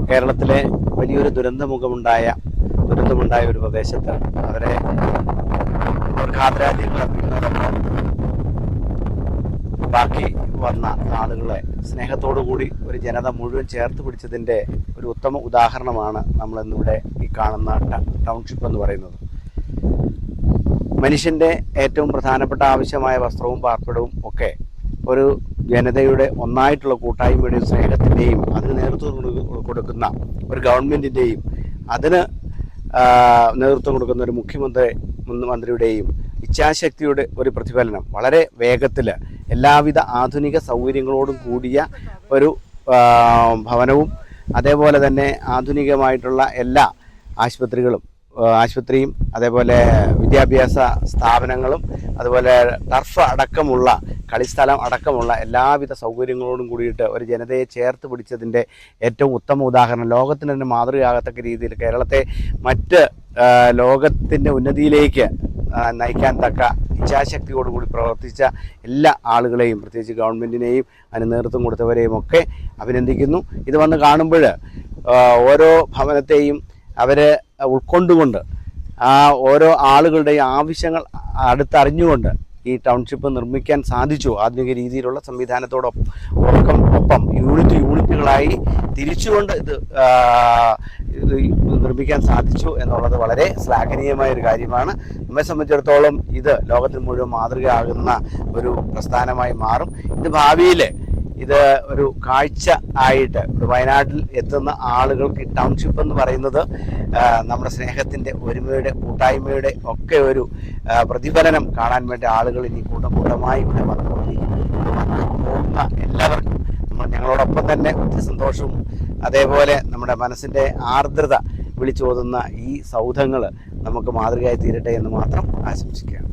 കേരളത്തിലെ വലിയൊരു ദുരന്തമുണ്ടായ ഒരു പ്രദേശത്ത് അവർക്ക് ആദരാഞ്ജലികൾ അർപ്പിക്കുന്നതോടൊപ്പം ബാക്കി വന്ന ആളുകളെ സ്നേഹത്തോടു കൂടി ഒരു ജനത മുഴുവൻ ചേർത്ത് പിടിച്ചതിൻ്റെ ഒരു ഉത്തമ ഉദാഹരണമാണ് നമ്മളിന്നിവിടെ ഈ കാണുന്ന ടൗൺഷിപ്പ് എന്ന് പറയുന്നത്. മനുഷ്യൻ്റെ ഏറ്റവും പ്രധാനപ്പെട്ട ആവശ്യമായ വസ്ത്രവും പാർപ്പിടവും ഒക്കെ ഒരു ജനതയുടെ ഒന്നായിട്ടുള്ള കൂട്ടായ്മയുടെയും സ്നേഹത്തിൻ്റെയും അതിന് നേതൃത്വം കൊടുക്കുന്ന ഒരു ഗവൺമെൻറ്റിൻ്റെയും അതിന് നേതൃത്വം കൊടുക്കുന്ന ഒരു മുഖ്യമന്ത്രിയുടെയും ഇച്ഛാശക്തിയുടെ ഒരു പ്രതിഫലനം വളരെ വേഗത്തിൽ എല്ലാവിധ ആധുനിക സൗകര്യങ്ങളോടും കൂടിയ ഒരു ഭവനവും അതേപോലെ തന്നെ ആധുനികമായിട്ടുള്ള എല്ലാ ആശുപത്രിയും അതേപോലെ വിദ്യാഭ്യാസ സ്ഥാപനങ്ങളും അതുപോലെ ടർഫ് അടക്കമുള്ള കളിസ്ഥലം അടക്കമുള്ള എല്ലാവിധ സൗകര്യങ്ങളോടും കൂടിയിട്ട് ഒരു ജനതയെ ചേർത്ത് പിടിച്ചതിൻ്റെ ഏറ്റവും ഉത്തമ ഉദാഹരണം, ലോകത്തിന് തന്നെ മാതൃകയാകത്തക്ക രീതിയിൽ കേരളത്തെ മറ്റ് ലോകത്തിൻ്റെ ഉന്നതിയിലേക്ക് നയിക്കാൻ തക്ക ഇച്ഛാശക്തിയോടുകൂടി പ്രവർത്തിച്ച എല്ലാ ആളുകളെയും, പ്രത്യേകിച്ച് ഗവൺമെൻറ്റിനെയും അതിന് നേതൃത്വം കൊടുത്തവരെയും ഒക്കെ അഭിനന്ദിക്കുന്നു. ഇത് വന്ന് കാണുമ്പോൾ ഓരോ ഭവനത്തെയും അവർ ഉൾക്കൊണ്ടുകൊണ്ട് ആ ഓരോ ആളുകളുടെയും ആവശ്യങ്ങൾ അടുത്തറിഞ്ഞുകൊണ്ട് ഈ ടൗൺഷിപ്പ് നിർമ്മിക്കാൻ സാധിച്ചു. ആധുനിക രീതിയിലുള്ള സംവിധാനത്തോടൊപ്പം യൂണിറ്റുകളായി തിരിച്ചുകൊണ്ട് ഇത് നിർമ്മിക്കാൻ സാധിച്ചു എന്നുള്ളത് വളരെ ശ്ലാഘനീയമായ ഒരു കാര്യമാണ്. നമ്മെ സംബന്ധിച്ചിടത്തോളം ഇത് ലോകത്തിന് മുഴുവൻ മാതൃകയാകുന്ന ഒരു പ്രസ്ഥാനമായി മാറും. ഇത് ഭാവിയിൽ ഇത് ഒരു കാഴ്ച ആയിട്ട് വയനാട്ടിൽ എത്തുന്ന ആളുകൾക്ക് ടൗൺഷിപ്പ് എന്ന് പറയുന്നത് നമ്മുടെ സ്നേഹത്തിൻ്റെ, ഒരുമയുടെ, കൂട്ടായ്മയുടെ ഒക്കെ ഒരു പ്രതിഫലനം കാണാൻ വേണ്ടി ആളുകൾ ഇനി കൂട്ടമായി ഇവിടെ പോകുന്ന എല്ലാവർക്കും ഞങ്ങളോടൊപ്പം തന്നെ ഒത്തിരി സന്തോഷവും അതേപോലെ നമ്മുടെ മനസ്സിൻ്റെ ആർദ്രത വിളിച്ചോതുന്ന ഈ സൗധങ്ങൾ നമുക്ക് മാതൃകയായി തീരട്ടെ എന്ന് മാത്രം ആശംസിക്കുകയാണ്.